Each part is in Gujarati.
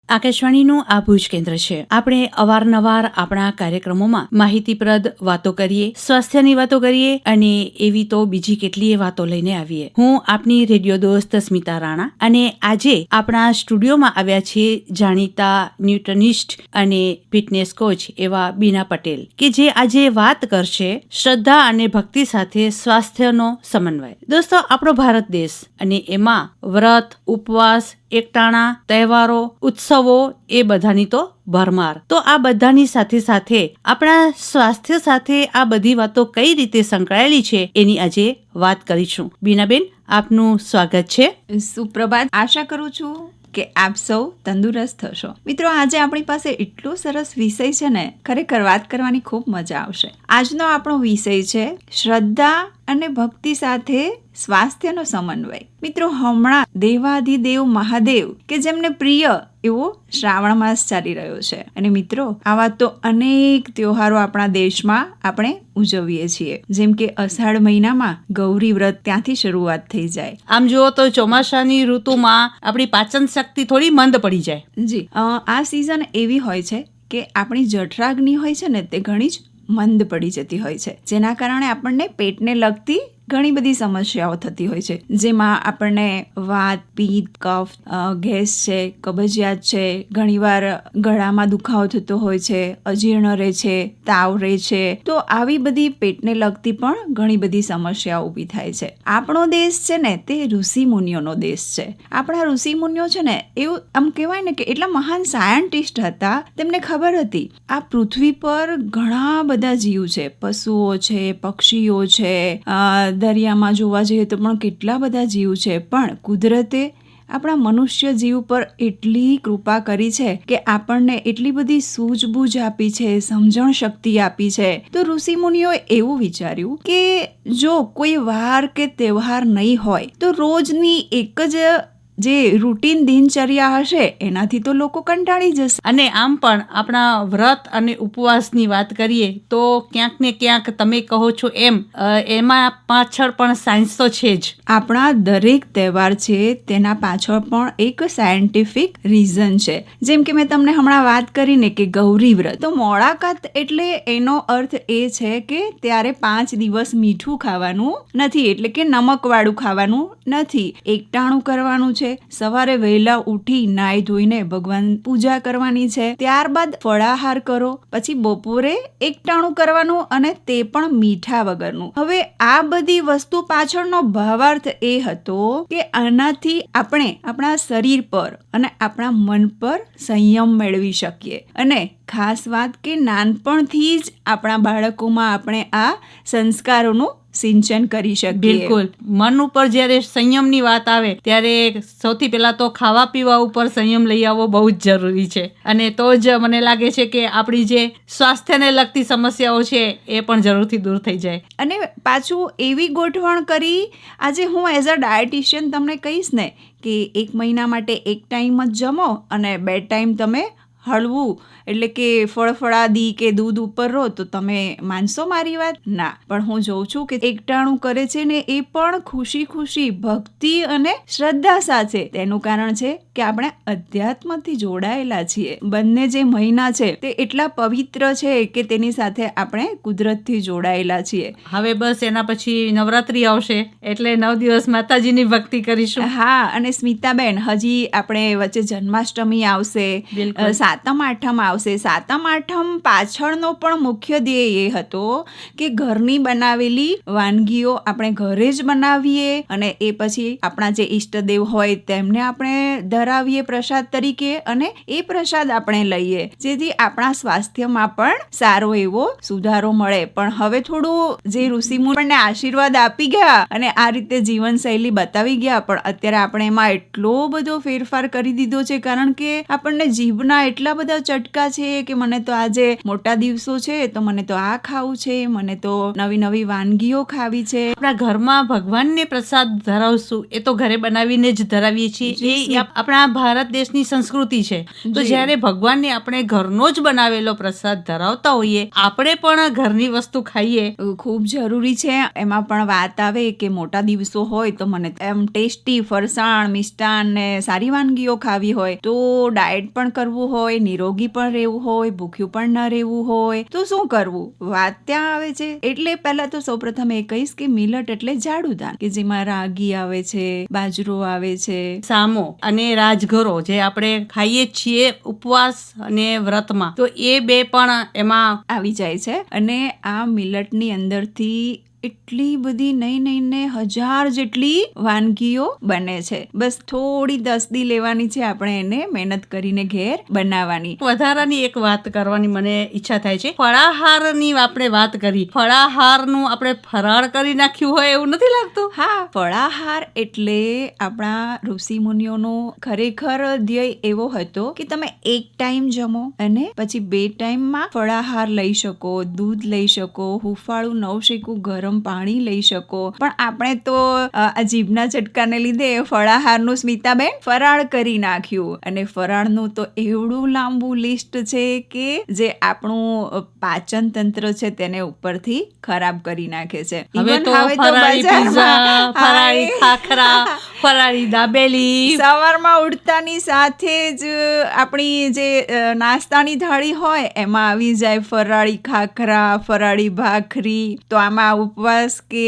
આકાશવાણીનું આ ભુજ કેન્દ્ર છે. આપણે અવારનવાર આપણા કાર્યક્રમોમાં માહિતીપ્રદ વાતો કરીએ, સ્વાસ્થ્યની વાતો કરીએ અને એવી તો બીજી કેટલીય વાતો લઈને આવીએ. હું આપની રેડિયો દોસ્ત સ્મિતા રાણા અને આજે આપણા સ્ટુડિયોમાં આવ્યા છે જાણીતા ન્યુટ્રનિસ્ટ અને ફિટનેસ કોચ એવા બીના પટેલ, કે જે આજે વાત કરશે શ્રદ્ધા અને ભક્તિ સાથે સ્વાસ્થ્યનો સમન્વય. દોસ્તો, આપણો ભારત દેશ અને એમાં વ્રત, ઉપવાસ, એકટાણા, તહેવારો, ઉત્સવો એ બધાની તો ભરમાર. તો આ બધાની સાથે સાથે આપણા સ્વાસ્થ્ય સાથે આ બધી વાતો કઈ રીતે સંકળાયેલી છે એની આજે વાત કરીશું. બીનાબેન, આપનું સ્વાગત છે. સુપ્રભાત. આશા કરું છું કે આપ સૌ તંદુરસ્ત થશો. મિત્રો, આજે આપણી પાસે એટલો સરસ વિષય છે ને, ખરેખર વાત કરવાની ખૂબ મજા આવશે. આજનો આપણો વિષય છે શ્રદ્ધા અને ભક્તિ સાથે સ્વાસ્થ્યનો સમન્વય. મિત્રો, હમણાં દેવાધિદેવ મહાદેવ કે જેમને પ્રિય એવો શ્રાવણ માસ ચાલી રહ્યો છે અને મિત્રો, આવા તો અનેક તહેવારો આપણા દેશમાં આપણે ઉજવીએ છીએ. જેમ કે અષાઢ મહિનામાં ગૌરી વ્રત ત્યાંથી શરૂઆત થઈ જાય. આમ જુઓ તો ચોમાસાની ઋતુમાં આપણી પાચન શક્તિ થોડી મંદ પડી જાય. જી, આ સિઝન એવી હોય છે કે આપણી જઠરાગ્નિ હોય છે ને તે ઘણી જ મંદ પડી જતી હોય છે, જેના કારણે આપણને પેટને લગતી ઘણી બધી સમસ્યાઓ થતી હોય છે, જેમાં આપણને વાત, પિત્ત, કફ, ગેસ છે, કબજિયાત છે, ઘણીવાર ગળામાં દુખાવો થતો હોય છે, અજીર્ણ રહે છે, તાવ રહે છે. તો આવી બધી પેટને લગતી પણ ઘણી બધી સમસ્યાઓ ઊભી થાય છે. આપણો દેશ છે ને તે ઋષિ મુનિઓનો દેશ છે. આપણા ઋષિ મુનિઓ છે ને એવું આમ કહેવાય ને કે એટલા મહાન સાયન્ટિસ્ટ હતા. તેમને ખબર હતી આ પૃથ્વી પર ઘણા બધા જીવ છે, પશુઓ છે, પક્ષીઓ છે, દરિયામાં જોવા જઈએ તો પણ કેટલા બધા જીવ છે, પણ કુદરતે આપણા મનુષ્ય જીવ પર એટલી કૃપા કરી છે કે આપણને એટલી બધી સૂઝબૂઝ આપી છે, સમજણ શક્તિ આપી છે. તો ઋષિ મુનિઓએ એવું વિચાર્યું કે જો કોઈ વાર કે તહેવાર નહીં હોય તો રોજની એક જ જે રૂટીન દિનચર્યા હશે એનાથી તો લોકો કંટાળી જશે. અને આમ પણ આપણા વ્રત અને ઉપવાસની વાત કરીએ તો ક્યાંક ને ક્યાંક તમે કહો છો એમ એમાં પાછળ પણ સાયન્સ તો છે જ. આપણા દરેક તહેવાર છે તેના પાછળ પણ એક સાયન્ટિફિક રીઝન છે. જેમ કે મેં તમને હમણાં વાત કરીને કે ગૌરી વ્રત, તો મોળાકાત એટલે એનો અર્થ એ છે કે ત્યારે 5 દિવસ મીઠું ખાવાનું નથી, એટલે કે નમકવાળું ખાવાનું નથી, એકટાણું કરવાનું છે. સવારે વહેલા ઉઠી નાઈ ધોઈને ભગવાન પૂજા કરવાની છે, ત્યારબાદ ફળાહાર કરો, પછી બપોરે એકટાણું કરવાનું અને તે પણ મીઠા વગરનું. હવે આ બધી વસ્તુ પાછળનો ભાવાર્થ એ હતો કે આનાથી આપણે આપણા શરીર પર અને આપણા મન પર સંયમ મેળવી શકીએ. અને ખાસ વાત કે નાનપણથી જ આપણા બાળકોમાં આપણે આ સંસ્કારોનું સિંચન કરી શકીએ. બિલકુલ. મન ઉપર જ્યારે સંયમની વાત આવે ત્યારે સૌથી પહેલા તો ખાવા પીવા ઉપર સંયમ લઈ આવવો બહુ જ જરૂરી છે, અને તો જ મને લાગે છે કે આપણી જે સ્વાસ્થ્યને લગતી સમસ્યાઓ છે એ પણ જરૂરથી દૂર થઈ જાય. અને પાછું એવી ગોઠવણ કરી, આજે હું એઝ અ ડાયટિશિયન તમને કહીશ ને કે 1 મહિના માટે એક ટાઈમ જ જમો અને 2 ટાઈમ તમે હળવું એટલે કે ફળફળાદી કે દૂધ ઉપર રહો, તો તમે માનશો મારી વાત? ના. પણ હું જોઉં છું કે એકટાણું કરે છે ને એ પણ ખુશી ખુશી ભક્તિ અને શ્રદ્ધા સાથે. તેનું કારણ છે કે આપણે અધ્યાત્મથી જોડાયેલા છીએ. બંને જે મહિના છે તે એટલા પવિત્ર છે કે તેની સાથે આપણે કુદરતથી જોડાયેલા છીએ. હવે બસ એના પછી નવરાત્રી આવશે એટલે 9 દિવસ માતાજીની ભક્તિ કરીશું. હા, અને સ્મિતાબેન, હજી આપણે વચ્ચે જન્માષ્ટમી આવશે, સાતમ આઠમ આવશે. સાતમ આઠમ પાછળનો પણ મુખ્ય ધ્યેય એ હતો કે ઘરની બનાવેલી વાનગીઓ આપણે ઘરે જ બનાવીએ અને એ પછી આપણા જે ઈષ્ટદેવ હોય તેમને આપણે ધરાવીએ પ્રસાદ તરીકે, અને એ પ્રસાદ આપણે લઈએ, જેથી આપણા સ્વાસ્થ્યમાં પણ સારો એવો સુધારો મળે. પણ હવે થોડું જે ઋષિમુનિઓને આશીર્વાદ આપી ગયા અને આ રીતે જીવનશૈલી બતાવી ગયા, પણ અત્યારે આપણે એમાં એટલો બધો ફેરફાર કરી દીધો છે, કારણ કે આપણને જીભના એટલા બધા ચટકા છે કે મને તો આજે મોટા દિવસો છે તો મને તો આ ખાવું છે, મને તો નવી નવી વાનગીઓ ખાવી છે. આપણા ઘરમાં ભગવાનને પ્રસાદ ધરાવશું એ તો ઘરે બનાવીને જ ધરાવીએ છીએ. એ આપણા આપણા ભારત દેશની સંસ્કૃતિ છે. તો જી. જ્યારે ભગવાનને આપણે ઘરનો જ બનાવેલો પ્રસાદ ધરાવતા હોઈએ, આપણે પણ ઘરની વસ્તુ ખાઈએ. ખૂબ જરૂરી છે. એમાં પણ વાત આવે કે મોટા દિવસો હોય તો મને એમ ટેસ્ટી ફરસાણ, મિષ્ટાન ને સારી વાનગીઓ ખાવી હોય, તો ડાયટ પણ કરવું હોય, નિરોગી પણ રહેવું હોય, ભૂખ્યું પણ ન રહેવું હોય, તો શું કરવું? વાત ત્યાં આવે છે. એટલે પહેલા તો સૌપ્રથમ એ કહીશ કે મિલટ એટલે જાડું દાળ, કે જેમાં રાગી આવે છે, બાજરો આવે છે, સામો અને રાજગરો જે આપણે ખાઈએ જ છીએ ઉપવાસ અને વ્રતમાં, તો એ બે પણ એમાં આવી જાય છે. અને આ મિલટની અંદરથી એટલી બધી નહીં ને 1000 જેટલી વાનગીઓ બને છે. બસ થોડી દસદી લેવાની છે આપણે એને મહેનત કરીને ઘેર બનાવવાની. વધારાની એક વાત કરવાની મને ઈચ્છા થાય છે. ફળાહારની આપણે વાત કરી, ફળાહારનું આપણે ફરાળ કરી નાખ્યું હોય એવું નથી લાગતું? હા, ફળાહાર એટલે આપણા ઋષિ મુનિઓનો ખરેખર ધ્યેય એવો હતો કે તમે એક ટાઈમ જમો અને પછી 2 ટાઈમમાં ફળાહાર લઈ શકો, દૂધ લઈ શકો, હુંફાળું નવશેકું ગરમ પાણી લઈ શકો. પણ આપણે તો આ જીભના ચટકાને લીધે ફળાહારનું સ્મિતાબેન ફરાળ કરી નાખ્યું. અને ફરાળનું તો એવડું લાંબુ લિસ્ટ છે કે જે આપણું પાચન તંત્ર છે તેને ઉપરથી ખરાબ કરી નાખે છે. હવે Even તો ફરાળી પીઝા, ફરાળી ખાખરા, ફરાળી દાબેલી, સવારમાં ઉઠતાની સાથે જ આપણી જે નાસ્તાની થાળી હોય એમાં આવી જાય ફરાળી ખાખરા, ફરાળી ભાખરી. તો આમાં ઉપવાસ કે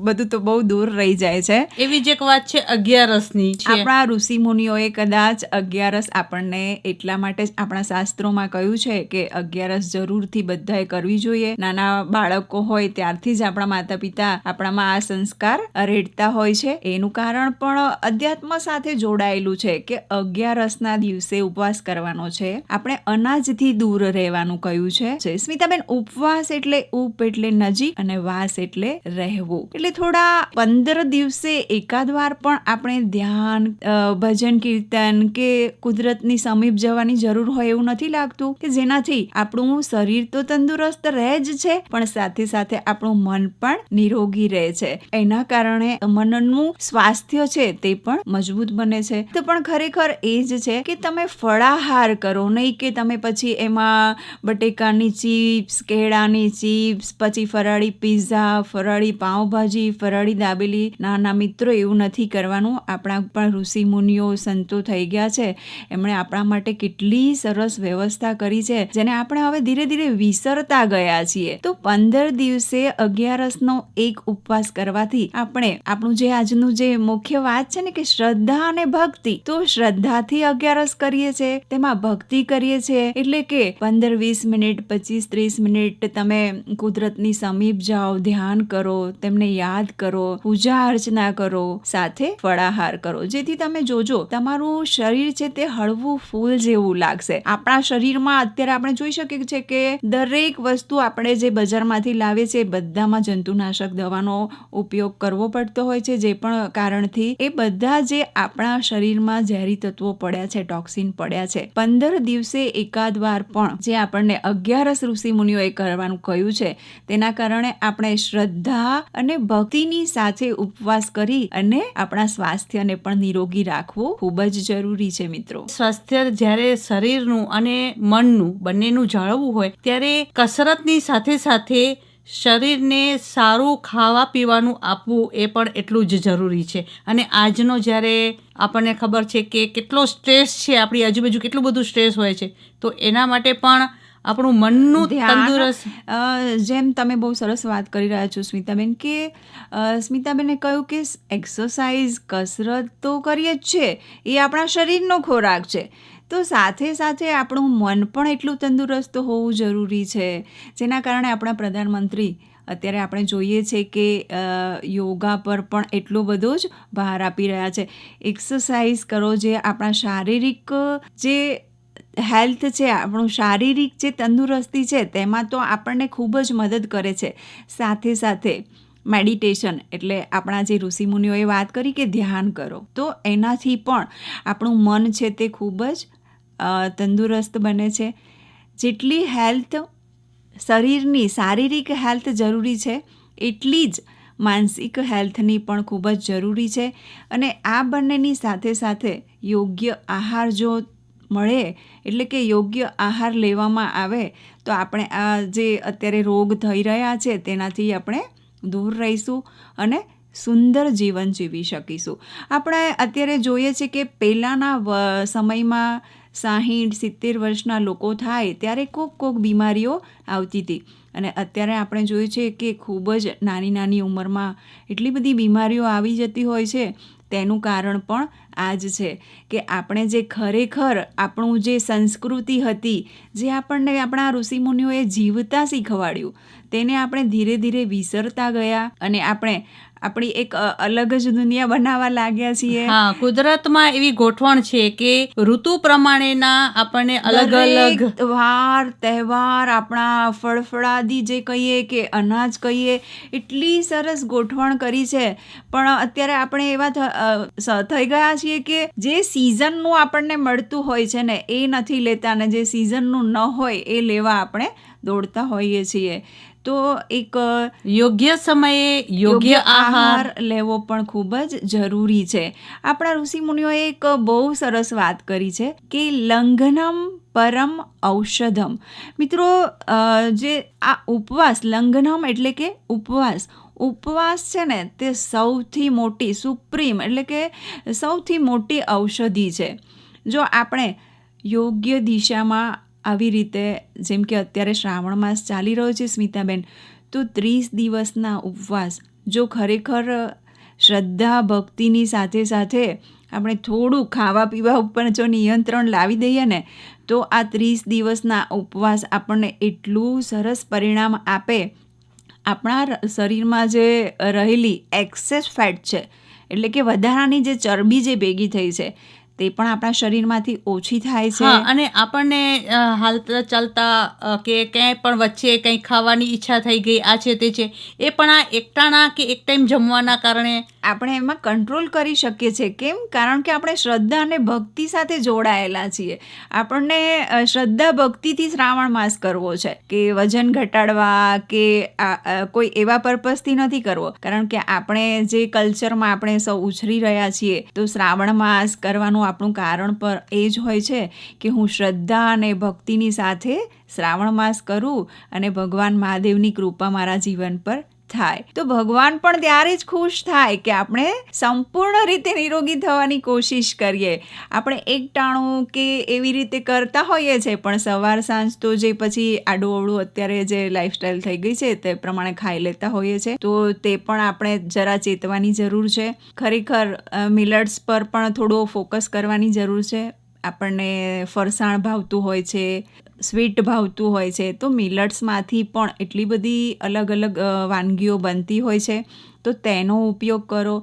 બધું તો બહુ દૂર રહી જાય છે. એવી જ એક વાત છે 11ની છે. આપણા ઋષિ મુનિઓએ કદાચ 11 આપણને એટલા માટે જ આપણા શાસ્ત્રોમાં કહ્યું છે કે 11 જરૂરથી બધાએ કરવી જોઈએ. નાના બાળકો હોય ત્યારથી જ આપણા માતા પિતા આપણામાં આ સંસ્કાર રેડતા હોય છે. એનું કારણ પણ અધ્યાત્મ સાથે જોડાયેલું છે કે 11ના દિવસે ઉપવાસ કરવાનો છે. આપણે અનાજથી દૂર રહેવાનું કહ્યું છે. સ્મિતાબેન, ઉપવાસ એટલે ઉપ એટલે નજીક અને વાસ એટલે રહેવું. એટલે થોડા 15 દિવસે એકાદ વાર પણ આપણે ધ્યાન, ભજન કીર્તન કે કુદરતની સમીપ જવાની જરૂર હોય એવું નથી લાગતું? કે જેનાથી આપણું શરીર તો તંદુરસ્ત રહે જ છે પણ સાથે સાથે આપણું મન પણ નિરોગી રહે છે. એના કારણે મનનું સ્વાસ્થ્ય છે તે પણ મજબૂત બને છે. તો પણ ખરેખર એ જ છે કે તમે ફળાહાર કરો, નહીં કે તમે પછી એમાં બટેકાની ચિપ્સ, કેળાની ચિપ્સ, પછી ફરાળી પીઝા, ફરાળી પાઉંભાજી, ફરાળી દાબેલી. નાના મિત્રો, એવું નથી કરવાનું. આપણા પણ ઋષિ મુનિઓ, સંતો થઈ ગયા છે. એમણે આપણા માટે કેટલી સરસ વ્યવસ્થા કરી છે જેને આપણે હવે ધીરે ધીરે વિસરતા ગયા છીએ. તો 15 દિવસે 11નો એક ઉપવાસ કરવાથી આપણે આપણું જે આજનું જે મુખ્ય વાત છે ને કે શ્રદ્ધા અને ભક્તિ, તો શ્રદ્ધાથી 11 કરીએ છીએ, તેમાં ભક્તિ કરીએ છીએ. એટલે કે 15-20 મિનિટ, 25-30 મિનિટ તમે કુદરતની સમીપ જાઓ, ધ્યાન કરો, તેમને યાદ કરો, પૂજા અર્ચના કરો, સાથે ફળાહાર કરો. જેથી તમે જોજો તમારું શરીર છે તે હળવું ફૂલ જેવું લાગશે. આપણા શરીરમાં અત્યારે આપણે જોઈ શકીએ છીએ કે દરેક વસ્તુ આપણે જે બજારમાંથી લાવીએ છીએ બધામાં જંતુનાશક દવાનો ઉપયોગ કરવો પડતો હોય છે. જે પણ કારણથી એ બધા જે આપણા શરીરમાં ઝેરી તત્વો પડ્યા છે, ટોક્સિન પડ્યા છે, 15 દિવસે એકાદ વાર પણ જે આપણને 11 ઋષિ મુનિઓએ કરવાનું કહ્યું છે તેના કારણે આપણે શ્રદ્ધા અને ભક્તિની સાથે ઉપવાસ કરી અને આપણા સ્વાસ્થ્યને પણ નિરોગી રાખવું ખૂબ જ જરૂરી છે મિત્રો. સ્વાસ્થ્ય જ્યારે શરીરનું અને મનનું બંનેનું જાળવવું હોય ત્યારે કસરતની સાથે સાથે શરીરને સારું ખાવા પીવાનું આપવું એ પણ એટલું જ જરૂરી છે. અને આજનો જ્યારે આપણને ખબર છે કે કેટલો સ્ટ્રેસ છે, આપણી આજુબાજુ કેટલું બધું સ્ટ્રેસ હોય છે, તો એના માટે પણ આપણું મનનું તંદુરસ્ત, જેમ તમે બહુ સરસ વાત કરી રહ્યા છો સ્મિતાબેન, કે સ્મિતાબેને કહ્યું કે એક્સરસાઇઝ, કસરત તો કરીએ જ છે, એ આપણા શરીરનો ખોરાક છે, તો સાથે સાથે આપણું મન પણ એટલું તંદુરસ્ત હોવું જરૂરી છે. જેના કારણે આપણા પ્રધાનમંત્રી અત્યારે આપણે જોઈએ છે કે યોગા પર પણ એટલો બધો જ ભાર આપી રહ્યા છે. એક્સરસાઇઝ કરો, જે આપણા શારીરિક જે હેલ્થ છે, આપણું શારીરિક જે તંદુરસ્તી છે તેમાં તો આપણને ખૂબ જ મદદ કરે છે. સાથે સાથે મેડિટેશન એટલે આપણા જે ઋષિમુનિઓએ વાત કરી કે ધ્યાન કરો, તો એનાથી પણ આપણું મન છે તે ખૂબ જ તંદુરસ્ત બને છે. જેટલી હેલ્થ શરીરની શારીરિક હેલ્થ જરૂરી છે એટલી જ માનસિક હેલ્થની પણ ખૂબ જ જરૂરી છે. અને આ બંનેની સાથે સાથે યોગ્ય આહાર જો મળે, એટલે કે યોગ્ય આહાર લેવામાં આવે તો આપણે આ જે અત્યારે રોગ થઈ રહ્યા છે તેનાથી આપણે દૂર રહીશું અને સુંદર જીવન જીવી શકીશું. આપણે અત્યારે જોઈએ છે કે પહેલાંના સમયમાં 60-70 વર્ષના લોકો થાય ત્યારે કોક બીમારીઓ આવતી હતી, અને અત્યારે આપણે જોઈએ છે કે ખૂબ જ નાની ઉંમરમાં એટલી બધી બીમારીઓ આવી જતી હોય છે. તેનું કારણ પણ આ જ છે કે આપણે જે ખરેખર આપણું જે સંસ્કૃતિ હતી, જે આપણને આપણા ઋષિમુનિઓએ જીવતા શીખવાડ્યું, તેને આપણે ધીરે ધીરે વિસરતા ગયા અને આપણે આપણી એક અલગ જ દુનિયા બનાવવા લાગ્યા છીએ. હા, કુદરતમાં એવી ગોઠવણ છે કે ઋતુ પ્રમાણેના આપણને અલગ અલગ દરેક વાર તહેવાર, આપણા ફળફળાદી જે કહીએ કે અનાજ કહીએ, એટલી સરસ ગોઠવણ કરી છે. પણ અત્યારે આપણે એવા થઈ ગયા છીએ કે જે સિઝનનું આપણને મળતું હોય છે ને એ નથી લેતા, ને જે સિઝનનું ન હોય એ લેવા આપણે દોડતા હોઈએ છીએ. તો એક યોગ્ય સમયે યોગ્ય આહાર લેવો પણ ખૂબ જ જરૂરી છે. આપણા ઋષિમુનિઓએ એક બહુ સરસ વાત કરી છે કે લંઘનમ પરમ ઔષધમ. મિત્રો, જે આ ઉપવાસ, લંઘનમ એટલે કે ઉપવાસ છે ને તે સૌથી મોટી સુપ્રીમ એટલે કે સૌથી મોટી ઔષધિ છે. જો આપણે યોગ્ય દિશામાં આવી રીતે, જેમ કે અત્યારે શ્રાવણ માસ ચાલી રહ્યો છે સ્મિતાબેન, તો 30 દિવસના ઉપવાસ જો ખરેખર શ્રદ્ધા ભક્તિની સાથે સાથે આપણે થોડું ખાવા પીવા ઉપર જો નિયંત્રણ લાવી દઈએ ને તો આ 30 દિવસના ઉપવાસ આપણને એટલું સરસ પરિણામ આપે. આપણા શરીરમાં જે રહેલી એક્સેસ ફેટ છે, એટલે કે વધારાની જે ચરબી જે ભેગી થઈ છે તે પણ આપણા શરીરમાંથી ઓછી થાય છે. હા, અને આપણને હાલતા ચાલતા કે ક્યાંય પણ વચ્ચે કંઈ ખાવાની ઈચ્છા થઈ ગઈ, આ છે તે છે, એ પણ આ એકટાણા કે એક ટાઈમ જમવાના કારણે આપણે એમાં કંટ્રોલ કરી શકીએ છીએ. કેમ? કારણ કે આપણે શ્રદ્ધા અને ભક્તિ સાથે જોડાયેલા છીએ. આપણને શ્રદ્ધા ભક્તિથી શ્રાવણ માસ કરવો છે કે વજન ઘટાડવા કે કોઈ એવા પર્પઝથી નથી કરવો. કારણ કે આપણે જે કલ્ચરમાં આપણે સૌ ઉછરી રહ્યા છીએ, તો શ્રાવણ માસ કરવાનું આપણું કારણ પર એ જ હોય છે કે હું શ્રદ્ધા અને ભક્તિની સાથે શ્રાવણ માસ કરું અને ભગવાન મહાદેવની કૃપા મારા જીવન પર થાય. તો ભગવાન પણ ત્યારે જ ખુશ થાય કે આપણે સંપૂર્ણ રીતે નિરોગી થવાની કોશિશ કરીએ. આપણે એકટાણું કે એવી રીતે કરતા હોઈએ છીએ, પણ સવાર સાંજ તો જે પછી આડું અત્યારે જે લાઈફસ્ટાઈલ થઈ ગઈ છે તે પ્રમાણે ખાઈ લેતા હોઈએ છીએ. તો તે પણ આપણે જરા ચેતવાની જરૂર છે. ખરેખર મિલેટ્સ પર પણ થોડો ફોકસ કરવાની જરૂર છે. આપણને ફરસાણ ભાવતું હોય છે, સ્વીટ ભાવતું હોય છે, તો મિલેટ્સમાંથી પણ એટલી બધી અલગ અલગ વાનગીઓ બનતી હોય છે, તો તેનો ઉપયોગ કરો.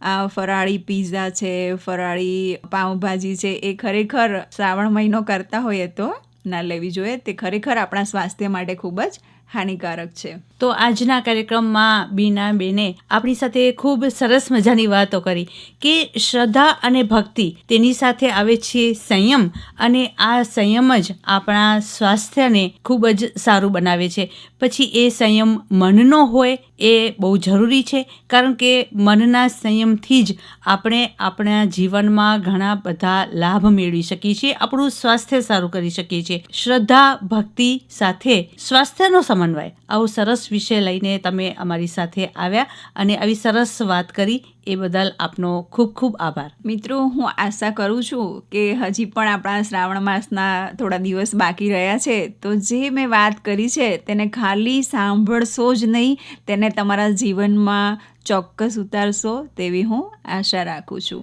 આ ફરાળી પીઝા છે, ફરાળી પાઉંભાજી છે, એ ખરેખર શ્રાવણ મહિનો કરતા હોઈએ તો ના લેવી જોઈએ. તે ખરેખર આપણા સ્વાસ્થ્ય માટે ખૂબ જ હાનિકારક છે. તો આજના કાર્યક્રમમાં બીના બેને આપણી સાથે ખૂબ સરસ મજાની વાતો કરી કે શ્રદ્ધા અને ભક્તિ, તેની સાથે આવે છે સંયમ, અને આ સંયમ જ આપણા સ્વાસ્થ્યને ખૂબ જ સારું બનાવે છે. પછી એ સંયમ મનનો હોય એ બહુ જરૂરી છે, કારણ કે મનના સંયમથી જ આપણે આપણા જીવનમાં ઘણા બધા લાભ મેળવી શકીએ છીએ, આપણું સ્વાસ્થ્ય સારું કરી શકીએ છીએ. શ્રદ્ધા ભક્તિ સાથે સ્વાસ્થ્યનો સમન્વય, આવો સરસ વિષય લઈને તમે અમારી સાથે આવ્યા અને આવી સરસ વાત કરી, એ બદલ આપનો ખૂબ ખૂબ આભાર. મિત્રો, હું આશા કરું છું કે હજી પણ આપણા શ્રાવણ માસના થોડા દિવસ બાકી રહ્યા છે, તો જે મેં વાત કરી છે તેને ખાલી સાંભળશો જ નહીં, તેને તમારા જીવનમાં ચોક્કસ ઉતારશો તેવી હું આશા રાખું છું.